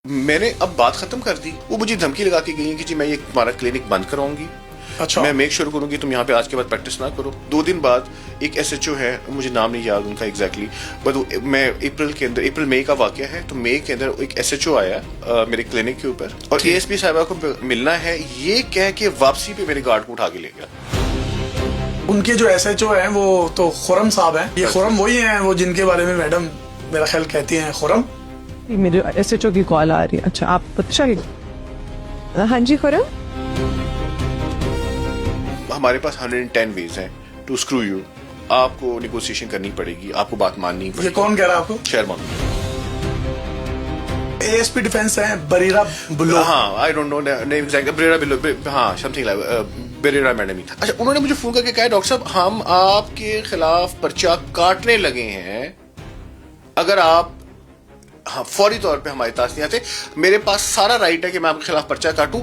मैंने अब बात खत्म कर दी। वो मुझे धमकी लगा के गई कि जी मैं ये तुम्हारा क्लिनिक बंद कराऊंगी। अच्छा। मैं मेक श्योर करूंगी तुम यहाँ पे आज के बाद प्रैक्टिस ना करो। 2 दिन बाद एक एसएचओ है, मुझे नाम नहीं याद उनका एग्जैक्टली, बट मैं अप्रैल मई का वाकया है, तो मई के अंदर एक एसएचओ आया मेरे क्लिनिक के ऊपर और एएसपी साहिबा को मिलना है ये कह के वापसी पे मेरे गार्ड को उठा के ले गया। उनके जो एसएचओ हैं वो तो खुरम साहब हैं। ये खुरम वही हैं वो जिनके बारे में मैडम मेरा ख्याल कहती हैं खुरम। मेरे एसएचओ की कॉल आ रही है। अच्छा आप पता। हाँ जी खुरम। हमारे पास 110 वेज हैं टू स्क्रू यू। आपको नेगोशिएशन करनी पड़ेगी, आपको बात माननी पड़ेगी। ये कौन कह रहा है आपको? शेरमान। एएसपी डिफेंस है बरीरा बुल्लो। हाँ I don't know exactly Barira Bullo, हाँ समथिंग लाइक बरीरा मैडम ही था। अच्छा उन्होंने मुझे फोन करके कहा डॉक्टर साहब हम आपके खिलाफ पर्चा काटने लगे हैं, अगर आप हाँ फौरी तौर पे हमारे पास नहीं आते। मेरे पास सारा राइट है कि मैं आपके खिलाफ पर्चा काटूं।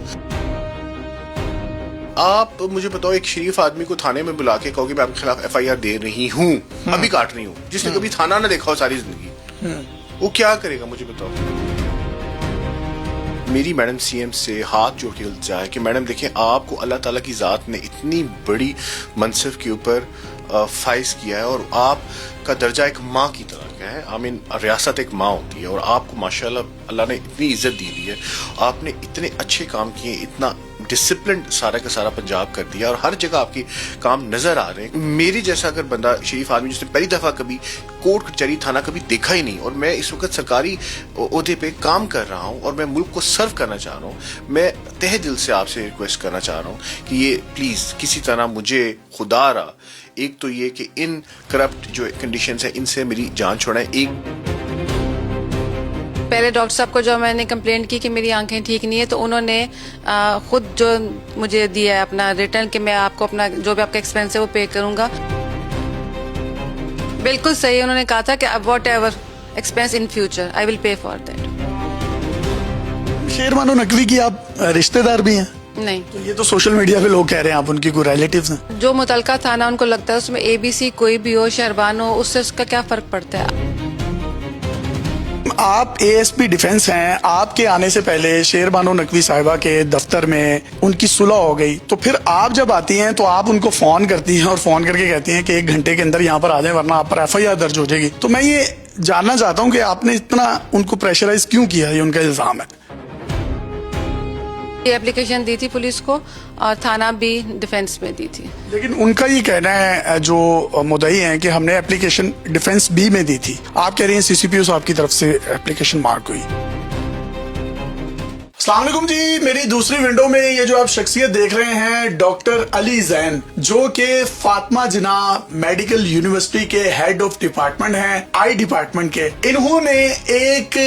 आप मुझे बताओ एक शरीफ आदमी को थाने में बुला के कहो कि मैं आपके खिलाफ एफआईआर दे रही हूं, अभी काट रही हूं, जिसने कभी थाना ना देखा हो सारी जिंदगी, वो क्या करेगा मुझे बताओ। मेरी मैडम सीएम से हाथ जोड़ के इल्तिजा है कि मैडम देखिए आपको अल्लाह ताला की जात ने इतनी बड़ी मनसब के ऊपर फाइज किया है और आपका दर्जा एक माँ की तरह का है। आई मीन रियासत एक माँ होती है और आपको माशाल्लाह अल्लाह ने इतनी इज्जत दी है, आपने इतने अच्छे काम किए, इतना डिसिप्लिन सारा का सारा पंजाब कर दिया और हर जगह आपके काम नजर आ रहे हैं। मेरी जैसा अगर बंदा शरीफ आदमी जिसने पहली दफा कभी कोर्ट कचहरी थाना कभी देखा ही नहीं और मैं इस वक्त सरकारी ओहदे पे काम कर रहा हूं और मैं मुल्क को सर्व करना चाह रहा हूं, मैं तहे दिल से आपसे रिक्वेस्ट करना चाह रहा हूं कि ये प्लीज किसी तरह मुझे खुदा रहा, एक तो ये कि इन करप्ट जो कंडीशंस है इनसे मेरी जान छुड़ाएं। एक पहले डॉक्टर साहब को जो मैंने कंप्लेंट की कि मेरी आंखें ठीक नहीं है तो उन्होंने खुद जो मुझे दिया है अपना रिटर्न कि मैं आपको अपना जो भी आपका एक्सपेंस है वो पे करूंगा। बिल्कुल सही उन्होंने कहा था कि what ever expense in future I will pay for that. Sherbano Naqvi की आप रिश्तेदार भी हैं? नहीं। तो ये तो सोशल मीडिया पे लोग कह रहे हैं आप उनकी कोई रिलेटिव्स हैं। जो मुतलका थाना उनको लगता है उसमें एबीसी कोई भी हो, शेरबानो, उससे उसका क्या फर्क पड़ता है। आप एएसपी डिफेंस हैं, आपके आने से पहले शेरबानो नकवी साहिबा के दफ्तर में उनकी सुलह हो गई, तो फिर आप जब आती हैं तो आप उनको फोन करती हैं और फोन करके कहती हैं कि 1 घंटे के अंदर यहाँ पर आ जाएं वरना आप पर एफआईआर दर्ज हो जाएगी। तो मैं ये जानना चाहता हूँ कि आपने इतना उनको प्रेशराइज क्यों किया, ये उनका इल्जाम है। ये एप्लीकेशन दी थी पुलिस को और थाना भी डिफेंस में दी थी। लेकिन उनका ये कहना है जो मुद्दई है कि हमने एप्लीकेशन डिफेंस बी में दी थी, आप कह रही हैं सीसीपीओ साहब की तरफ से एप्लीकेशन मार्क हुई। अस्सलाम वालेकुम जी, मेरी दूसरी विंडो में ये जो आप शख्सियत देख रहे हैं डॉक्टर अली जैन, जो कि फातिमा जिन्ना मेडिकल यूनिवर्सिटी के हेड ऑफ डिपार्टमेंट हैं, आई डिपार्टमेंट के। इन्होंने एक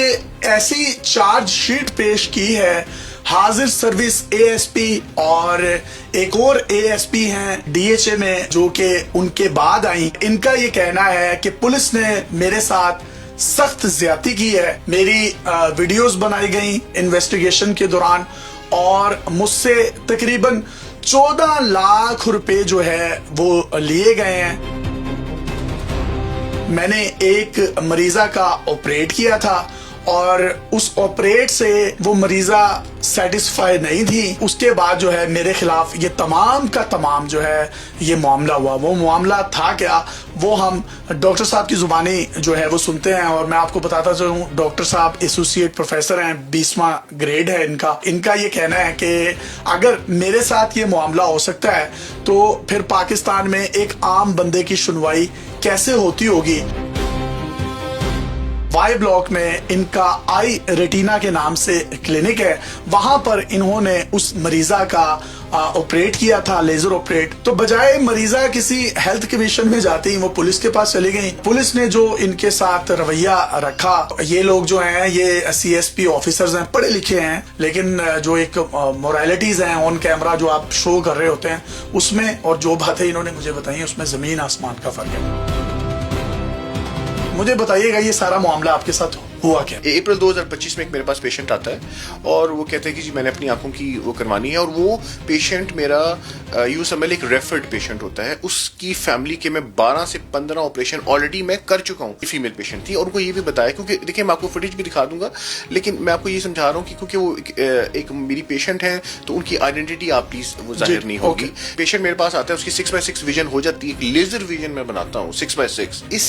ऐसी चार्ज शीट पेश की है, हाजिर सर्विस एएसपी और एक और एएसपी हैं डीएचए में जो कि उनके बाद आई। इनका ये कहना है कि पुलिस ने मेरे साथ सख्त ज्यादती की है, मेरी वीडियोस बनाई गई इन्वेस्टिगेशन के दौरान और मुझसे तकरीबन 14 लाख रुपए जो है वो लिए गए हैं। मैंने एक मरीजा का ऑपरेट किया था और उस ऑपरेट से वो मरीजा सेटिस्फाई नहीं थी। उसके बाद जो है मेरे खिलाफ ये तमाम का तमाम जो है ये मामला हुआ। वो मामला था क्या, वो हम डॉक्टर साहब की जुबानी जो है वो सुनते हैं और मैं आपको बताता चलूं डॉक्टर साहब एसोसिएट प्रोफेसर हैं, 20वां ग्रेड है इनका ये कहना है कि अगर मेरे साथ ये मामला हो सकता है तो फिर पाकिस्तान में एक आम बंदे की सुनवाई कैसे होती होगी। वाई ब्लॉक में इनका आई रेटिना के नाम से क्लिनिक है, वहां पर इन्होंने उस मरीजा का ऑपरेट किया था, लेजर ऑपरेट। तो बजाय मरीजा किसी हेल्थ कमीशन में जाती वो पुलिस के पास चली गई। पुलिस ने जो इनके साथ रवैया रखा, ये लोग जो हैं ये सीएसपी ऑफिसर्स हैं, पढ़े लिखे हैं, लेकिन जो एक मोरालिटीज हैं ऑन कैमरा जो आप शो कर रहे होते हैं उसमें और जो बातें इन्होंने मुझे बताई उसमें जमीन आसमान का फर्क है। मुझे बताइएगा ये सारा मामला आपके साथ हुआ क्या? अप्रैल 2025 में एक मेरे पास पेशेंट आता है और वो कहते हैं कि जी मैंने अपनी आंखों की वो करवानी है, और वो पेशेंट मेरा यूं समझ एक रेफर्ड पेशेंट होता है। उसकी फैमिली के मैं 12 से 15 ऑपरेशन ऑलरेडी मैं कर चुका हूँ। फीमेल पेशेंट थी और उनको ये भी बताया, क्योंकि देखिए मैं आपको फुटेज भी दिखा दूंगा, लेकिन मैं आपको ये समझा रहा हूँ कि क्योंकि वो एक मेरी पेशेंट है तो उनकी आइडेंटिटी आप प्लीज वो जाहिर नहीं होगी। पेशेंट मेरे पास आता है, उसकी 6x6 विजन हो जाती है, एक लेजर विजन मैं बनाता हूँ 6x6। इस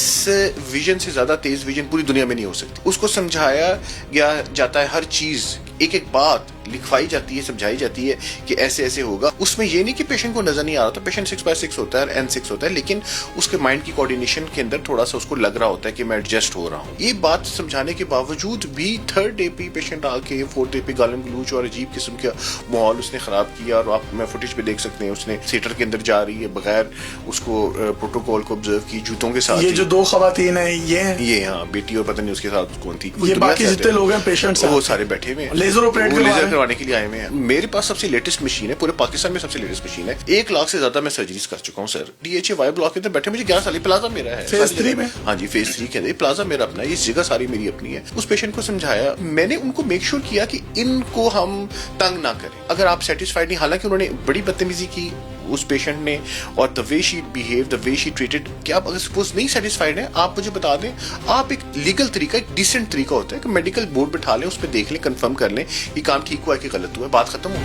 विजन से ज्यादा तेज विजन पूरी दुनिया में नहीं हो सकती। उसको समझाया गया जाता है, हर चीज एक एक बात लिखवाई जाती है, समझाई जाती है कि ऐसे ऐसे होगा। उसमें ये नहीं कि पेशेंट को नजर नहीं आ रहा था, पेशेंट 6x6 होता है, N6 होता है, लेकिन उसके माइंड की कोऑर्डिनेशन के अंदर थोड़ा सा उसको लग रहा होता है कि मैं एडजस्ट हो रहा हूँ। ये बात समझाने के बावजूद भी थर्ड डे पे पेशेंट आके फोर्थ डे पे गालिम गलूच और अजीब किस्म का माहौल उसने खराब किया। और आप मैं फुटेज पे देख सकते हैं, उसने थिएटर के अंदर जा रही है बगैर उसको प्रोटोकॉल को ऑब्जर्व की, जूतों के साथ। ये जो दो खवातीन है ये हाँ बेटी और पता नहीं उसके साथ कौन थी। ये बाकी जितने लोग हैं पेशेंट वो सारे बैठे हुए हैं, लेजर ऑपरेट करवाने के लिए आए हुए हैं। मेरे पास सबसे लेटेस्ट मशीन है, पूरे पाकिस्तान में सबसे लेटेस्ट मशीन है। 1 लाख से ज्यादा मैं सर्जरीज कर चुका हूँ सर। DHA वाई ब्लॉक के अंदर बैठे, मुझे 11 साल प्लाजा मेरा है फेज 3 में। हाँ जी फेज 3 के अंदर प्लाजा मेरा अपना है, ये जगह सारी मेरी अपनी है। उस पेशेंट को समझाया मैंने, उनको मेक श्योर किया कि इनको हम तंग ना करें। अगर आप सेटिस्फाइड नहीं, हालांकि उन्होंने बड़ी बदतमीजी की उस पेशेंट ने, और the way she behave, the way she treated, कि आप अगर सपोज नहीं सेटिस्फाइड है, आप मुझे बता दें। आप एक लीगल तरीका, एक डिसेंट तरीका होता है कि मेडिकल बोर्ड बिठा लें, उस पर देख लें, कंफर्म कर लें ये काम ठीक हुआ है कि गलत हुआ है, बात खत्म हो।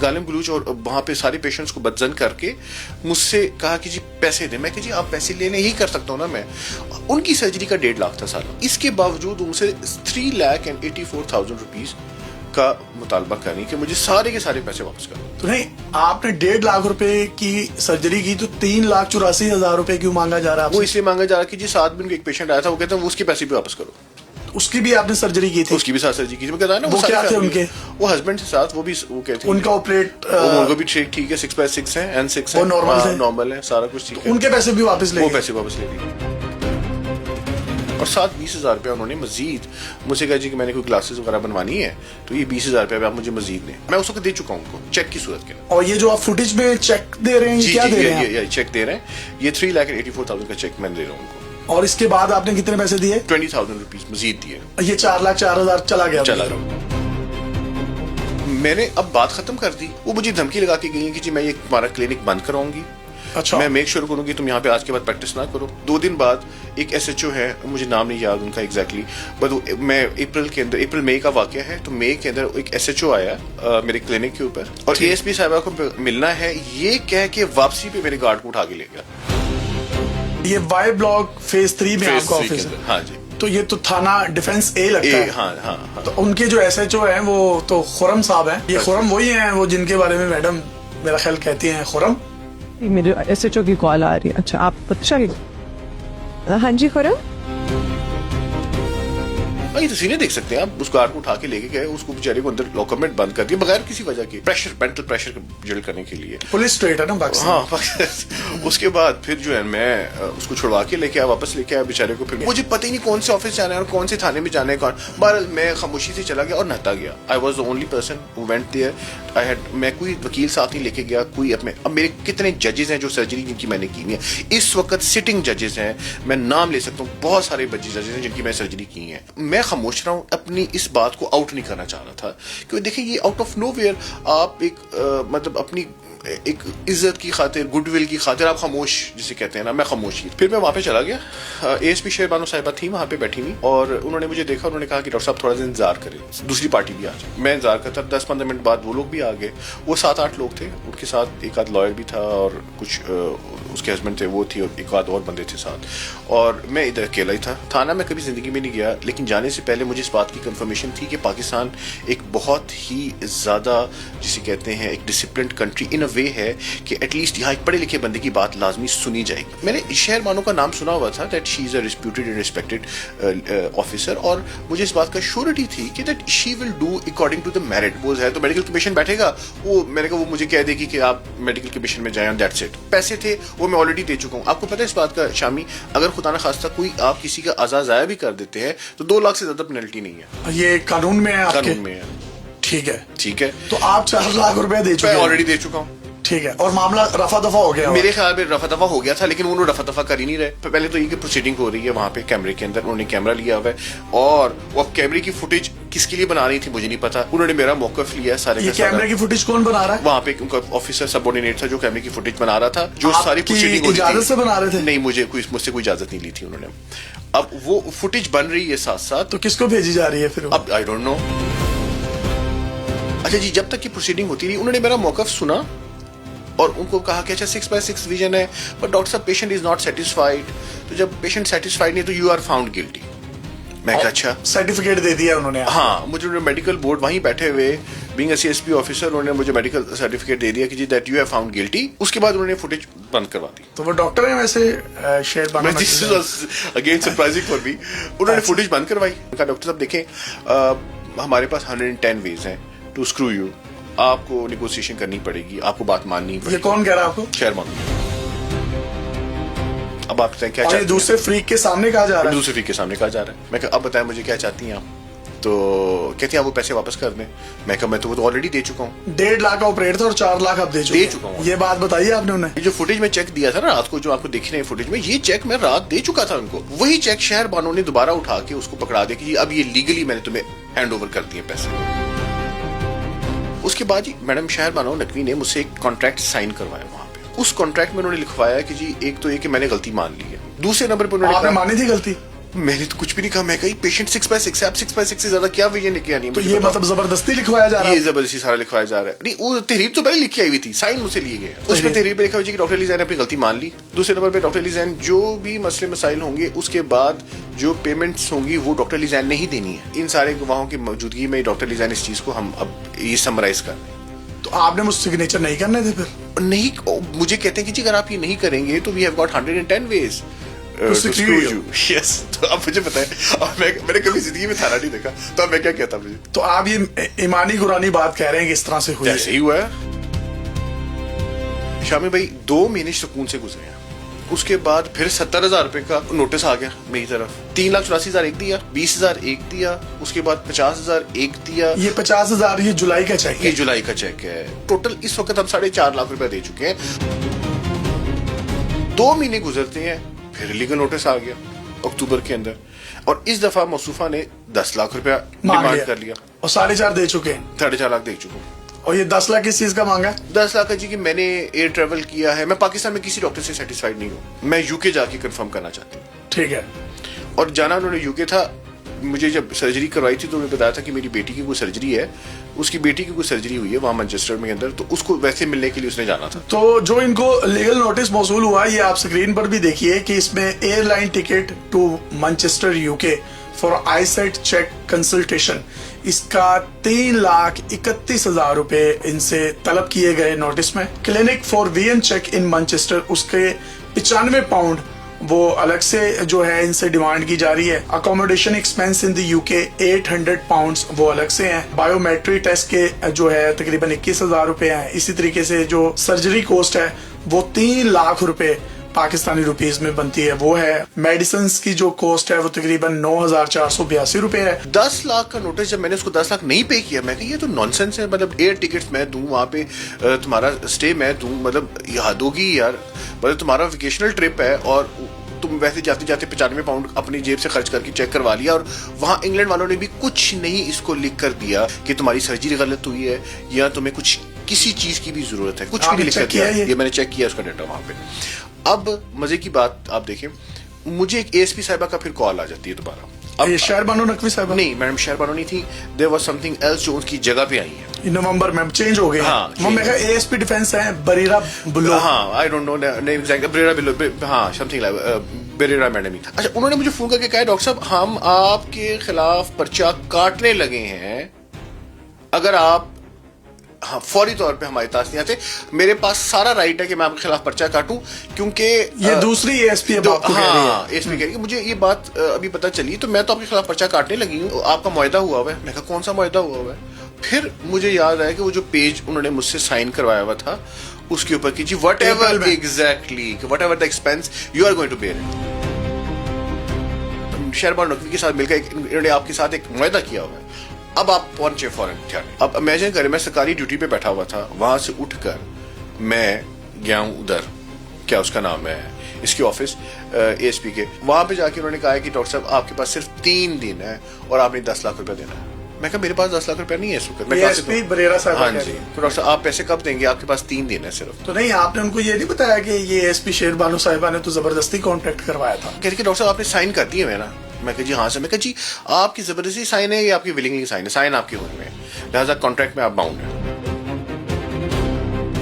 गालिम गलूच और वहां पे सारे पेशेंट्स को बदजन करके मुझसे कहा कि जी पैसे दे। मैं कि जी आप पैसे लेने ही कर सकता हूँ ना मैं। उनकी सर्जरी का 1.5 लाख था साला, इसके बावजूद उनसे 3,84,000 रुपीज का मुतालबा करनी कि मुझे सारे के सारे पैसे वापस करो। तो नहीं, आपने 1.5 लाख रुपए की सर्जरी की तो 3,84,000 रुपए क्यों मांगा जा रहा है? वो इसलिए मांगा जा रहा है कि जी 7 दिन एक पेशेंट आया था, वो कहता है वो उसके पैसे भी वापस करो। उसकी भी आपने सर्जरी की थी? उसकी भी साथ सर्जरी की थी। मैं कहता है ना वो क्या थे उनके? वो हस्बैंड के साथ, वो भी वो कहते हैं उनका ऑपरेट उनको भी ठीक है, 6x6 है, N6 है, नॉर्मल है, सारा कुछ ठीक है। उनके पैसे भी वापस ले? वो पैसे वापस ले लिए और साथ 20,000 रुपया उन्होंने मजीद मुझे कहा जी कि मैंने कोई ग्लासेस वगैरह बनवानी है तो ये 20,000 रुपया आप मुझे मजीद दें। मैं उस वक्त दे चुका हूँ उनको चेक की सूरत के। और ये जो आप फुटेज में चेक दे रहे हैं, क्या दे रहे हैं? ये चेक दे रहे हैं, ये 3,84,000 का चेक मैं दे रहा हूँ उनको। और इसके बाद आपने कितने पैसे दिए? 20,000 रुपीज मजीद दिए। ये 4,04,000 चला गया? चला गया। मैंने अब बात खत्म कर दी। वो मुझे धमकी लगा के गई कि जी मैं ये तुम्हारा क्लिनिक बंद कराऊंगी। अच्छा। मैं मेक श्योर करूंगी तुम यहाँ पे आज के बाद प्रैक्टिस ना करो। 2 दिन बाद एक SHO है, मुझे नाम नहीं याद उनका एग्जैक्टली, बट मैं अप्रैल मई का वाकया है, तो मई के अंदर एक SHO आया मेरे क्लिनिक के ऊपर और ASP साहिबा को मिलना है, ये कह के वापसी पे मेरे गार्ड को उठा के ले गया। ये वाई ब्लॉक फेज 3 में आपका ऑफिस है? हाँ जी। तो ये तो थाना डिफेंस A लगता है। हाँ। तो उनके जो SHO हैं वो तो खुरम साहब हैं। ये खुरम वही हैं वो जिनके बारे में मैडम मेरा ख्याल कहती हैं खुरम? मेरे SHO की कॉल आ रही है। अच्छा आप पता हाँ जी खुरम। ये तस्वीरें देख सकते हैं आप, उस गार्ड को उठा के लेके गए, उसको बेचारे को अंदर लॉकर में बंद कर दिया बगैर किसी वजह के, मेंटल प्रेशर जेल करने के लिए। पुलिस स्टेट है ना पाकिस्तान? हाँ। उसके बाद फिर जो है मैं उसको छुड़वा के लेके आया, वापस लेके आया बेचारे को। फिर मुझे पता ही नहीं कौन से ऑफिस जाना है और कौन से थाने में जाना है कौन। बहरहाल मैं खामोशी से चला गया और नहाता गया। I was the only person who went there. मैं कोई वकील साथ नहीं लेके गया, कोई अपने। अब मेरे कितने जजेस हैं जो सर्जरी जिनकी मैंने की है इस वक्त सिटिंग जजेस हैं, मैं नाम ले सकता हूँ, बहुत सारे जजेस हैं जिनकी मैं सर्जरी की है। मैं खामोश रहा हूँ, अपनी इस बात को आउट नहीं करना चाह रहा था क्योंकि देखिए ये आउट ऑफ नोवेयर आप एक मतलब अपनी एक इज्जत की खातिर, गुडविल की खातिर आप खामोश जिसे कहते हैं ना, मैं खामोश ही। फिर मैं वहां पे चला गया। ASP शेरबानो साहिबा थी वहां पे बैठी हुई और उन्होंने मुझे देखा, उन्होंने कहा कि डॉक्टर साहब थोड़ा सा इंतजार करें, दूसरी पार्टी भी आ जाए। मैं इंतजार करता, 10-15 मिनट बाद वो लोग भी आ गए। वो 7-8 लोग थे, उनके साथ एक आध लॉयर भी था और कुछ उसके हस्बैंड थे, वो थी और एक आध और बंदे थे साथ, और मैं इधर अकेला ही था। थाना में कभी जिंदगी में नहीं गया, लेकिन जाने से पहले मुझे इस बात की कंफर्मेशन थी कि पाकिस्तान एक बहुत ही ज्यादा जिसे कहते हैं एक डिसिप्लिन्ड कंट्री इन अ वे है कि एटलीस्ट यहाँ एक पढ़े लिखे बंदे की बात लाजमी सुनी जाएगी। मैंने शेरबानो का नाम सुना हुआ था that she is a reputed and respected officer, और मुझे इस बात का श्योरिटी थी कि that she will do according to the merit. वो है तो मेडिकल कमीशन बैठेगा, वो मैंने कहा वो मुझे कह देगी कि आप मेडिकल कमीशन में जाएं, दैट्स इट। पैसे थे वो मैं ऑलरेडी दे चुका हूँ। आपको पता है इस बात का शामी, अगर खुदा ना खास्ता कोई आप किसी का आज़ाद ज़ाया भी कर देते हैं तो 2 लाख से ज्यादा पेनल्टी नहीं है। ये कानून में है आपके? कानून में है। ठीक है। ठीक है, तो आप 4 लाख रुपए दे चुके हैं? ऑलरेडी दे चुका हूँ। ठीक है, और मामला रफा दफा हो गया? मेरे ख्याल में रफा दफा हो गया था, लेकिन उन्होंने रफा दफा कर ही नहीं रहे। पहले तो ये कि प्रोसीडिंग हो रही है वहां पे कैमरे के अंदर, उन्होंने कैमरा लिया हुआ है और वो अब कैमरे की फुटेज किसके लिए बना रही थी मुझे नहीं पता। उन्होंने मेरा मौकफ लिया सारे ये कैमरे की फुटेज कौन बना रहा है? वहां पे उनका ऑफिसर सबऑर्डिनेट था जो कैमरे की फुटेज बना रहा था, जो सारी प्रोसीडिंग हो रही थी। इजाजत से बना रहे थे? नहीं, मुझसे कोई इजाजत नहीं ली थी उन्होंने। अब वो फुटेज बन रही है साथ साथ, तो किसको भेजी जा रही है फिर? अब आई डोंट नो। अच्छा जी, जब तक की प्रोसीडिंग होती रही उन्होंने मेरा मौकफ सुना और उनको कहा कि अच्छा 6/6 विजन है, पर डॉक्टर साहब पेशेंट इज नॉट सेटिस्फाइड। तो जब पेशेंट सेटिस्फाइड नहीं तो यू आर फाउंड गिल्टी। मैं कहा अच्छा, सर्टिफिकेट दे दिया उन्होंने? हाँ, मुझे मेडिकल बोर्ड वहीं बैठे हुए बीइंग CSP ऑफिसर उन्होंने मुझे मेडिकल सर्टिफिकेट दे दिया कि जी that you have found guilty. उसके बाद उन्होंने फुटेज बंद करवा दी। तो वो डॉक्टर है वैसे शेर Bano? This was again surprising for me. उन्होंने फुटेज बंद करवाई। कहा डॉक्टर साहब देखें, हमारे पास 110 वेज हैं टू स्क्रू यू, आपको नेगोशिएशन करनी पड़ेगी, आपको बात माननी पड़ेगी। ये कौन कह रहा है आपको? शेरमान। अब आप बताएं क्या और चाहती ये दूसरे फ्रीक के सामने कहा जा रहा है? दूसरे फ्रीक के सामने कहा जा रहा है। मैं कहा अब बताएं मुझे क्या चाहती हैं आप? तो कहती हैं आप वो पैसे वापस कर दें। मैं कहा मैं तो वो तो ऑलरेडी दे चुका हूँ। 1.5 लाख का ऑपरेट था और 4 लाख आप दे चुका हूँ। ये बात बताइए आपने उन्हें? ये जो फुटेज में चेक दिया था ना रात को, जो आपको दिख रहे हैं फुटेज में, ये चेक मैं रात दे चुका था उनको। वही चेक शहर बानो ने दोबारा उठा के उसको पकड़ा दिया कि अब ये लीगली मैंने तुम्हें हैंड ओवर कर दिए पैसे। उसके बाद जी मैडम शहर बानो नकवी ने मुझसे एक कॉन्ट्रैक्ट साइन करवाया वहां पे। उस कॉन्ट्रैक्ट में उन्होंने लिखवाया कि जी एक तो ये कि मैंने गलती मान ली है, दूसरे नंबर पर उन्होंने आपने मानी थी गलती? मैंने तो कुछ भी नहीं कहा। मैं कही पेशेंट 6/6 है, आप 6/6 से ज्यादा क्या विजन लेके आनी है? तो ये मतलब जबरदस्ती लिखवाया जा रहा है? ये जबरदस्ती सारा लिखवाया जा रहा है। नहीं, वो तहरीर तो पहले लिखी आई हुई थी, साइन मुझसे लिए गए। उसमें तहरीर पे लिखा हुआ है कि डॉक्टर अली ज़ैन ने अपनी गलती मान ली। दूसरे नंबर पे डॉक्टर अली ज़ैन जो भी मसले मसाइल होंगे उसके बाद जो पेमेंट्स होंगी वो डॉक्टर अली ज़ैन ने ही देनी है। इन सारे गवाहों की मौजूदगी में डॉक्टर अली ज़ैन इस चीज को हम अब ये समराइज कर रहे हैं। तो आपने मुझसे सिग्नेचर नहीं करने थे फिर? नहीं, मुझे कहते हैं कि जी अगर आप ये नहीं करेंगे तो we have got 110 ways to screw you. Yes, तो अब मुझे पता है, और मैंने कभी जिंदगी में थाना नहीं देखा, तो अब मैं क्या कहता मुझे। तो आप ये ईमानी गुरानी बात कह रहे हैं कि इस तरह से हुई? ऐसे ही हुआ है शामी भाई। 2 महीने सुकून से गुजरे हैं। उसके बाद फिर 70,000 रुपए का नोटिस आ गया मेरी तरफ। 3,84,000 एक दिया, 20,000 एक दिया, उसके बाद 50,000 एक दिया। ये 50,000 ये जुलाई का चेक है? ये जुलाई का चेक है। टोटल इस वक्त हम 4.5 लाख रुपए दे चुके हैं। 2 महीने गुजरते हैं फिर लीगल नोटिस आ गया अक्टूबर के अंदर, और इस दफा मौसूफा ने 10 लाख रुपया डिमांड कर लिया और 4.5 दे चुके हैं? 4.5 लाख दे चुका हूँ। और ये 10 लाख किस चीज का मांगा? 10 लाख जी कि मैंने एयर ट्रेवल किया है, मैं पाकिस्तान में किसी डॉक्टर से सेटिस्फाइड नहीं हूँ, मैं यूके जाके कंफर्म करना चाहती हूँ। ठीक है। और जाना उन्होंने यूके था। मुझे जब सर्जरी करवाई थी तो उन्होंने बताया था कि मेरी बेटी की कोई सर्जरी है, उसकी बेटी की कोई सर्जरी हुई है वहां मैनचेस्टर में अंदर, तो उसको वैसे मिलने के लिए उसने जाना था। तो जो इनको लीगल नोटिस मौसूल हुआ, ये आप स्क्रीन पर भी देखिए कि इसमें airline ticket to Manchester UK for आईसेट चेक कंसल्टेशन, इसका 3,31,000 रुपए इनसे तलब किए गए नोटिस में। क्लिनिक फॉर वीएन चेक इन मैनचेस्टर, उसके 95 पाउंड वो अलग से जो है इनसे डिमांड की जा रही है। Accommodation expense in the UK 800 pounds वो अलग से हैं। बायोमेट्रिक टेस्ट के जो है तकरीबन 21,000 रुपए हैं। इसी तरीके से जो सर्जरी कॉस्ट है वो 3 लाख रुपए पाकिस्तानी रुपीस में बनती है, वो है। मेडिसिन की जो कॉस्ट है वो तकरीबन 9,482 रुपए है। 10 लाख का नोटिस जब मैंने उसको 10 लाख नहीं पे किया, मैं ये तो नॉनसेंस है। मतलब एयर टिकट्स मैं दूं, वहां पे तुम्हारा स्टे मैं दूं, मतलब याद होगी यार, मतलब तुम्हारा वेकेशनल ट्रिप है और तुम वैसे जाते जाते 95 पाउंड अपनी जेब से खर्च करके चेक करवा लिया, और वहां इंग्लैंड वालों ने भी कुछ नहीं इसको लिख कर दिया कि तुम्हारी सर्जरी गलत हुई है या तुम्हें कुछ किसी चीज की भी जरूरत है, कुछ भी नहीं लिख कर दिया। ये मैंने चेक किया उसका डेटा वहां पे। अब मजे की बात आप देखें, मुझे एक ASP साहिबा का फिर कॉल आ जाती है दोबारा। अब शहर बानो नकवी साहिबा? नहीं मैडम, शहर बानो नहीं थी, देयर वाज समथिंग एल्स जो उनकी जगह पे आई है। नवंबर में चेंज हो गए। हाँ, वो मैं ASP डिफेंस है बरीरा बुलो। हाँ, I don't no name exact, Bareera Bulo, हाँ समथिंग लाइक बरीरा मैडम ही। अच्छा, उन्होंने मुझे फोन करके कहा डॉक्टर साहब हम आपके खिलाफ पर्चा काटने लगे हैं अगर आप हाँ फौरी तौर पे हमारे पास नहीं आते। मेरे पास सारा राइट है कि मैं आपके खिलाफ पर्चा काटूं, क्योंकि ये दूसरी ASP अब आपको कह रही है। ASP कह रही है मुझे ये बात अभी पता चली, तो मैं तो आपके खिलाफ पर्चा काटने लगी हूँ, आपका मुआहदा हुआ हुआ है। मैं कहा कौन सा मुआहदा हुआ हुआ है? फिर मुझे याद आया कि वो जो पेज उन्होंने मुझसे साइन करवाया हुआ था उसके ऊपर की जी whatever exactly whatever the expense you are going to bear it. Shahrban Naqvi के साथ मिलकर इन्होंने आपके साथ एक मुआहदा किया हुआ है। अब आप पहुंचे फौरन। अब इमेजिन करें मैं सरकारी ड्यूटी पे बैठा हुआ था, वहां से उठकर मैं गया हूं उधर, क्या उसका नाम है, इसके ऑफिस एएसपी के, वहां पे जाके उन्होंने कहा है कि डॉक्टर साहब आपके पास सिर्फ 3 दिन है और आपने 10 लाख रुपया देना है। मैं कहा मेरे पास 10 लाख रुपया नहीं है इस वक्त। एएसपी बरेरा साहब हाँ जी, तो डॉक्टर साहब आप पैसे कब देंगे, आपके पास 3 दिन है सिर्फ। तो नहीं, आपने उनको ये नहीं बताया कि ये एएसपी शेर बानो साहिबा ने तो जबरदस्ती कॉन्ट्रैक्ट करवाया था? कह रही कि डॉक्टर साहब आपने साइन कर दिए है ना। मैं कहा जी हाँ सर। मैं कहा जी आपकी जबरदस्ती साइन है या आपकी विलिंगली साइन है? साइन आपके होने में, लिहाजा कॉन्ट्रैक्ट में आप बाउंड है।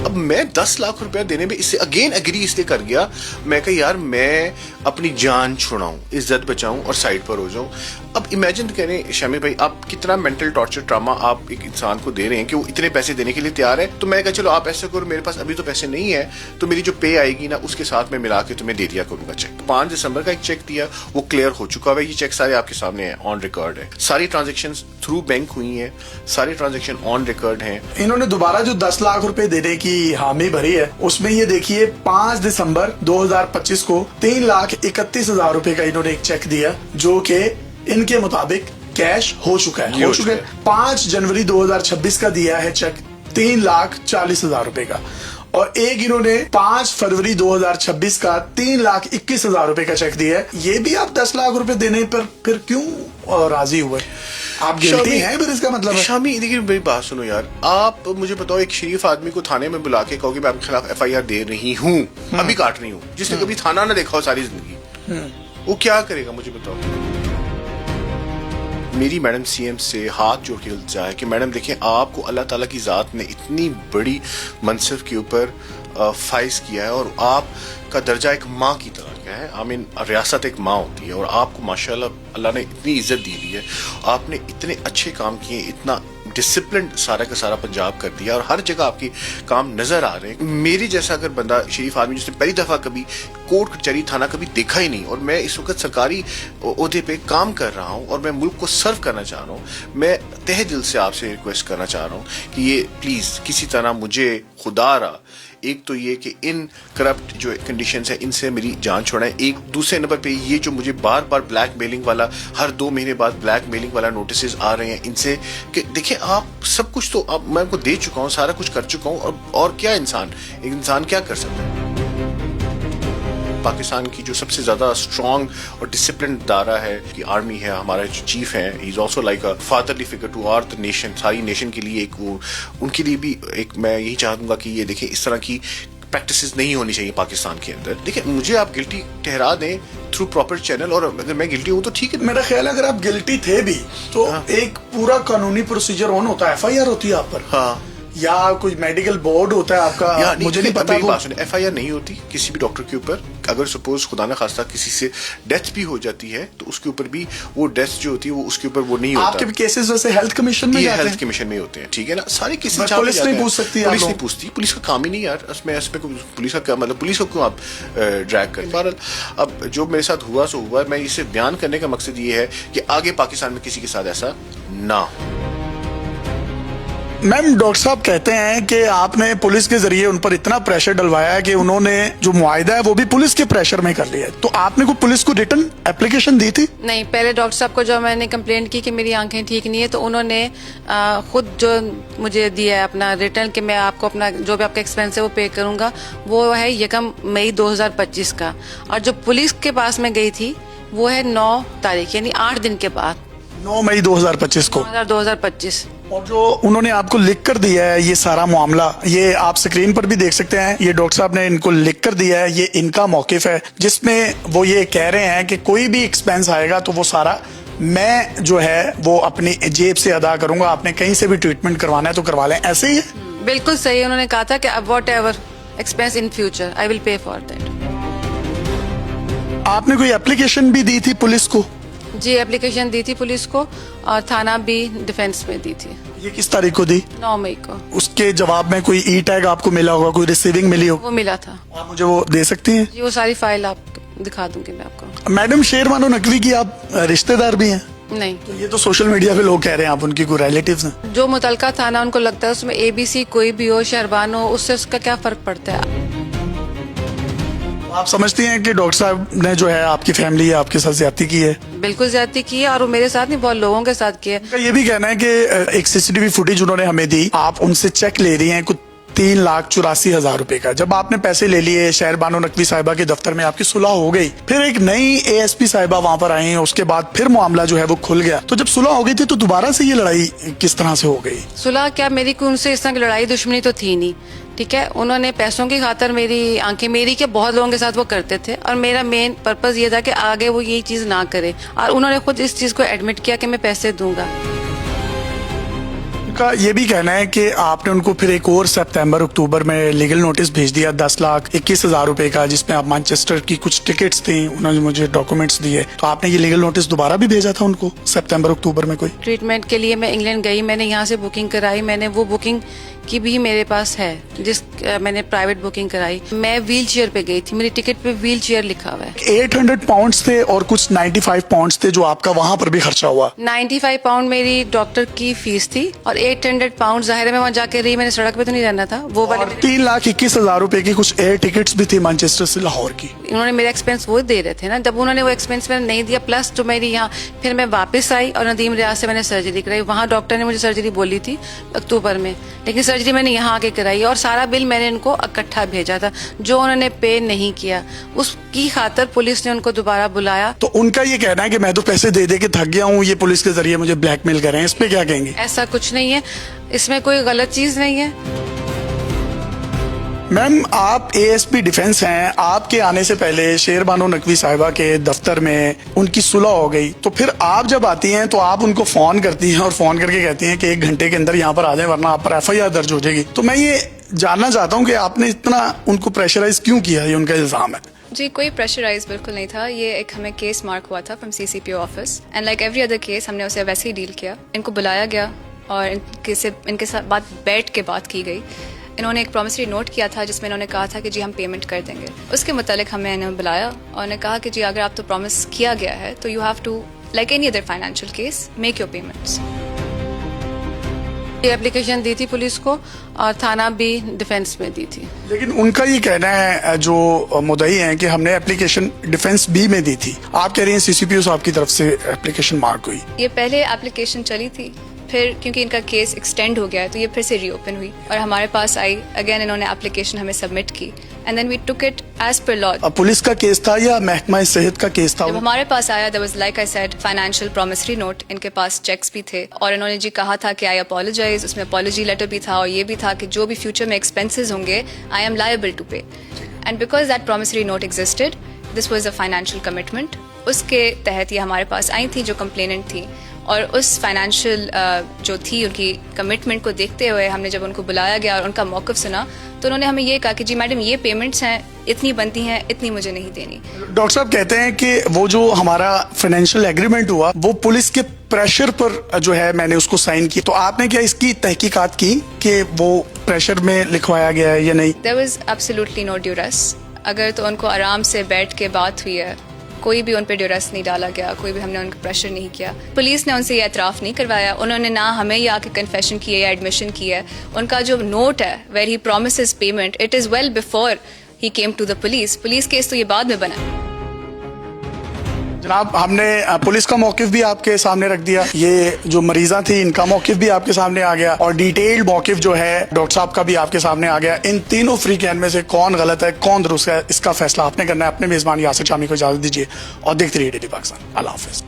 अब मैं 10 लाख रुपया देने में इससे अगेन एग्री इसलिए कर गया, मैं कहा यार मैं अपनी जान छुड़ाऊं, इज्जत बचाऊं और साइड पर हो जाऊं। अब इमेजिन करें शामिर भाई, आप कितना मेंटल टॉर्चर ट्रामा आप एक इंसान को दे रहे हैं कि वो इतने पैसे देने के लिए तैयार है। तो मैं कहा चलो आप ऐसे करो, मेरे पास अभी तो पैसे नहीं है, तो मेरी जो पे आएगी ना उसके साथ मैं मिला के तुम्हें दे दिया करूंगा चेक। 5 दिसंबर का एक चेक दिया, वो क्लियर हो चुका है, ये चेक सारे आपके सामने है, ऑन रिकॉर्ड है, सारी ट्रांजेक्शन थ्रू बैंक हुई है, सारी ट्रांजेक्शन ऑन रिकॉर्ड है। इन्होंने दोबारा जो 10 लाख रुपए देने की हामी भरी है, उसमें ये देखिए 5 दिसंबर 2025 को 3,31,000 रुपए का इन्होंने एक चेक दिया, जो कि इनके मुताबिक कैश हो चुका है। 5 जनवरी 2026 का दिया है चेक 3,40,000 रुपए का, और एक इन्होंने 5 फरवरी 2026 का 3,21,000 रुपए का चेक दिया है। ये भी आप 10 लाख रुपए देने पर फिर क्यों राजी हुए? आप गिल्टी हैं फिर, इसका मतलब है? शामी देखिए मेरी बात सुनो यार, आप मुझे बताओ एक शरीफ आदमी को थाने में बुला के कहो कि मैं आपके खिलाफ FIR दे रही हूँ, अभी काट रही हूँ, जिसने कभी थाना ना देखा हो सारी जिंदगी, वो क्या करेगा मुझे बताओ? मेरी मैडम CM से हाथ जोड़ के इल्तिजा है कि मैडम देखें आपको अल्लाह ताला की ज़ात ने इतनी बड़ी मनसब के ऊपर फाइज किया है और आपका दर्जा एक माँ की तरह का है। आई मीन रियासत एक माँ होती है और आपको माशाल्लाह अल्लाह ने इतनी इज्जत दी हुई है, आपने इतने अच्छे काम किए, इतना डिसिप्लिन सारा का सारा पंजाब कर दिया और हर जगह आपके काम नजर आ रहे हैं। मेरे जैसा अगर बंदा शरीफ आदमी जिसने पहली दफा कभी कोर्ट कचहरी थाना कभी देखा ही नहीं और मैं इस वक्त सरकारी ओहदे पे काम कर रहा हूं और मैं मुल्क को सर्व करना चाह रहा हूं, मैं तहे दिल से आपसे रिक्वेस्ट करना चाह रहा हूं कि ये प्लीज किसी तरह मुझे खुदारा एक तो ये कि इन करप्ट जो कंडीशंस है इनसे मेरी जान छुड़ाएं। एक दूसरे नंबर पे ये जो मुझे बार बार ब्लैक मेलिंग वाला, हर 2 महीने बाद ब्लैक मेलिंग वाला नोटिस आ रहे हैं इनसे कि देखिए आप सब कुछ तो अब मैं आपको दे चुका हूँ, सारा कुछ कर चुका हूँ और क्या एक इंसान क्या कर सकता है? पाकिस्तान की जो सबसे ज्यादा स्ट्रॉन्ग और डिसिप्लिन दायरा है कि आर्मी है, हमारा जो चीफ है, he is also like a fatherly figure to our the nation, सारी नेशन के लिए एक वो उनके लिए भी एक मैं यही चाहूंगा कि ये देखें इस तरह की प्रैक्टिसेस नहीं होनी चाहिए पाकिस्तान के अंदर। देखिए मुझे आप गिल्टी ठहरा दें थ्रू प्रॉपर चैनल और अगर मैं गिल्टी हूं तो ठीक है। मेरा ख्याल है अगर आप गिल्टी थे भी तो एक पूरा कानूनी प्रोसीजर ऑन होता है, FIR होती है आप पर, हाँ, या कोई मेडिकल बोर्ड होता है आपका, मुझे नहीं पता। FIR नहीं होती किसी भी डॉक्टर के ऊपर। अगर सपोज खुदा ना खास्ता किसी से डेथ भी हो जाती है तो उसके ऊपर भी वो डेथ जो होती है वो उसके ऊपर वो नहीं होता। आपके भी केसेस वैसे हेल्थ कमिशन में जाते हैं? हेल्थ कमिशन में होते हैं, ठीक है ना, सारे केसेस पुलिस नहीं पूछ सकती, पुलिस नहीं पूछती, पुलिस का काम ही नहीं यार, इसमें पुलिस का क्या मतलब, पुलिस को क्यों आप ड्रैग करें? बहरहाल अब जो मेरे साथ हुआ सो हुआ, मैं इसे बयान करने का मकसद ये है कि आगे पाकिस्तान में किसी के साथ ऐसा ना हो। मैम, डॉक्टर साहब कहते हैं कि आपने पुलिस के जरिए उन पर इतना प्रेशर डलवाया है कि उन्होंने जो मुआहिदा है वो भी पुलिस के प्रेशर में कर लिया है, तो आपने को पुलिस को रिटर्न एप्लीकेशन दी थी? नहीं, पहले डॉक्टर साहब को जब मैंने कंप्लेंट की कि मेरी आंखें ठीक नहीं है तो उन्होंने खुद जो मुझे दिया है अपना रिटर्न कि मैं आपको अपना जो भी आपका एक्सपेंस है वो पे करूंगा, वो है 1 मई 2025 का। और जो पुलिस के पास में गई थी वो है 9 तारीख, यानी 8 दिन के बाद, 9 मई 2025 को। 2025। और जो उन्होंने आपको लिख कर दिया है ये सारा मामला, ये आप स्क्रीन पर भी देख सकते हैं, ये डॉक्टर साहब ने इनको लिख कर दिया है, ये इनका मौकिफ है जिसमें वो ये कह रहे हैं कि कोई भी एक्सपेंस आएगा तो वो सारा मैं जो है वो अपनी जेब से अदा करूंगा, आपने कहीं से भी ट्रीटमेंट करवाना है तो करवा लें। ऐसे ही है? बिल्कुल सही। उन्होंने कहा था कि what ever expense in future I will pay for that. आपने कोई एप्लीकेशन भी दी थी पुलिस को? जी, एप्लीकेशन दी थी पुलिस को और थाना भी डिफेंस में दी थी। ये किस तारीख को दी? 9 मई को। उसके जवाब में कोई ई टैग आपको मिला होगा, कोई रिसीविंग मिली हो? वो मिला था। आप मुझे वो दे सकती हैं? जी, वो सारी फाइल आप दिखा दूंगी मैं आपको। मैडम, शेर बानो नकवी की आप रिश्तेदार भी हैं? नहीं। तो ये तो सोशल मीडिया पे लोग कह रहे हैं आप उनकी कोई रिलेटिव्स हैं। जो मुतलका थाना उनको लगता है उसमें ABC कोई भी हो, शहरबान हो, उससे उसका क्या फर्क पड़ता है? आप समझती हैं कि डॉक्टर साहब ने जो है आपकी फैमिली है आपके साथ ज्यादती की है? बिल्कुल ज्यादती की है, और वो मेरे साथ नहीं बहुत लोगों के साथ की है। ये भी कहना है कि एक CCTV फुटेज उन्होंने हमें दी, आप उनसे चेक ले रही हैं कुछ 3,84,000 रुपए का। जब आपने पैसे ले लिए, शहर बानो नकवी साहिबा के दफ्तर में आपकी सुलह हो गई, फिर एक नई ASP साहिबा वहां पर आई, उसके बाद फिर मामला जो है वो खुल गया। तो जब सुलह हो गई थी तो दोबारा से ये लड़ाई किस तरह से हो गई? सुलह क्या, मेरी कोई उनसे इस तरह की लड़ाई दुश्मनी तो थी नहीं, ठीक है। उन्होंने पैसों की खातर मेरी आंखें, मेरी के बहुत लोगों के साथ वो करते थे, और मेरा मेन पर्पस ये था कि आगे वो यही चीज ना करे, और उन्होंने खुद इस चीज को एडमिट किया कि मैं पैसे दूंगा। उनका ये भी कहना है कि आपने उनको फिर एक और सितंबर अक्टूबर में लीगल नोटिस भेज दिया 10,21,000 रुपए का, जिसमें आप मैनचेस्टर की कुछ टिकट्स थी, उन्होंने मुझे डॉक्यूमेंट्स दिए। तो आपने ये लीगल नोटिस दोबारा भी भेजा था उनको सितंबर अक्टूबर में? कोई ट्रीटमेंट के लिए मैं इंग्लैंड गई, मैंने यहाँ से बुकिंग कराई, मैंने वो बुकिंग की भी मेरे पास है, मैंने प्राइवेट बुकिंग कराई। मैं व्हील चेयर पे गई थी, मेरी टिकट पे व्हील चेयर लिखा हुआ है। 800 पाउंड्स थे और कुछ 95 पाउंड्स थे जो आपका वहां पर भी खर्चा हुआ। 95 पाउंड मेरी डॉक्टर की फीस थी, और 800 पाउंड जाहिर है मैं वहाँ जाके रही, मैंने सड़क पे तो नहीं रहना था। वो वाले 3,21,000 रुपए की कुछ एयर टिकट्स भी थी मैनचेस्टर से लाहौर की। उन्होंने मेरा एक्सपेंस वो दे रहे थे ना, जब उन्होंने वो एक्सपेंस मैंने नहीं दिया, प्लस तो मेरी यहाँ फिर मैं वापस आई और नदीम रियाज से मैंने सर्जरी कराई। वहाँ डॉक्टर ने मुझे सर्जरी बोली थी अक्टूबर में, लेकिन सर्जरी मैंने यहाँ आके कराई, और सारा बिल मैंने इनको इकट्ठा भेजा था, जो उन्होंने पे नहीं किया, उसकी खातर पुलिस ने उनको दोबारा बुलाया। तो उनका ये कहना है कि मैं तो पैसे दे दे के थक गया हूँ, ये पुलिस के जरिए मुझे ब्लैकमेल कर रहे हैं, इस पे क्या कहेंगे? ऐसा कुछ नहीं है, इसमें कोई गलत चीज नहीं है। मैम, आप ASP डिफेंस हैं, आपके आने से पहले शेर बानो नकवी साहिबा के दफ्तर में उनकी सुलह हो गई, तो फिर आप जब आती हैं तो आप उनको फोन करती हैं और फोन करके कहती हैं कि 1 घंटे के अंदर यहाँ पर आ जाए वरना आप पर FIR दर्ज हो जाएगी। तो मैं ये जानना चाहता हूँ कि आपने इतना उनको प्रेशराइज क्यों किया, ये उनका इल्जाम है। जी, कोई प्रेशराइज बिल्कुल नहीं था। ये एक हमें केस मार्क हुआ था from CCPO office, and like every other case हमने उसे वैसे ही डील किया। इनको बुलाया गया और इनके साथ बैठ के बात की गई। इन्होंने एक प्रॉमिसरी नोट किया था जिसमें इन्होंने कहा था कि जी हम पेमेंट कर देंगे। उसके मुतालिक हमें इन्हें बुलाया और उन्हें कहा कि जी अगर आप तो प्रॉमिस किया गया है तो you have to, like any other financial case, make your payments. ये एप्लीकेशन दी थी पुलिस को, और थाना भी डिफेंस में दी थी। लेकिन उनका ये कहना है, जो मुद्दई हैं, कि हमने एप्लीकेशन डिफेंस B में दी थी। आप कह रही हैं CCPO साहब की तरफ से एप्लीकेशन मार्क हुई। ये पहले एप्लीकेशन चली थी, फिर क्योंकि इनका केस एक्सटेंड हो गया है तो ये फिर से रीओपन हुई और हमारे पास आई। अगेन इन्होंने एप्लीकेशन हमें सबमिट की, and then we took it as per law. Police का केस था या महकमा सेहत का केस था? जब हमारे पास आया, there was, like I said, financial promissory note. इनके पास चेक्स भी थे और इन्होंने जी कहा था कि आई अपोलोजाइज। उसमें अपॉलजी लेटर भी था और ये भी था कि जो भी फ्यूचर में एक्सपेंसेस होंगे, आई एम लायबल टू पे। And because that promissory note existed, this was a financial commitment. उसके तहत ये हमारे पास आई थी जो कंप्लेनेंट थी, और उस फाइनेंशियल जो थी उनकी कमिटमेंट को देखते हुए हमने जब उनको बुलाया गया और उनका मौक़िफ़ सुना, तो उन्होंने हमें ये कहा कि जी मैडम, ये पेमेंट्स हैं, इतनी बनती हैं, इतनी मुझे नहीं देनी। डॉक्टर साहब कहते हैं कि वो जो हमारा फाइनेंशियल एग्रीमेंट हुआ वो पुलिस के प्रेशर पर जो है मैंने उसको साइन की। तो आपने क्या इसकी तहकीकात की कि वो प्रेशर में लिखवाया गया है या नहीं? There was absolutely no duress. अगर तो उनको आराम से बैठ के बात हुई है, कोई भी उन पे ड्यूरेस नहीं डाला गया, कोई भी हमने उनको प्रेशर नहीं किया। पुलिस ने उनसे ये एतराफ़ नहीं करवाया, उन्होंने ना हमें ये आके कन्फेशन की है या एडमिशन की है। उनका जो नोट है where he promises payment, it is well before he came to the police. Police case तो ये बाद में बना। जनाब, हमने पुलिस का मौकिफ भी आपके सामने रख दिया, ये जो मरीजा थी इनका मौकिफ भी आपके सामने आ गया, और डिटेल्ड मौकिफ जो है डॉक्टर साहब का भी आपके सामने आ गया। इन तीनों फ्री कैन में से कौन गलत है, कौन दुरुस्त है, इसका फैसला आपने करना है। अपने मेजबान यासिर शामी को इजाजत दीजिए और देखते रहिए डेली पाकिस्तान। अल्लाह हाफिज।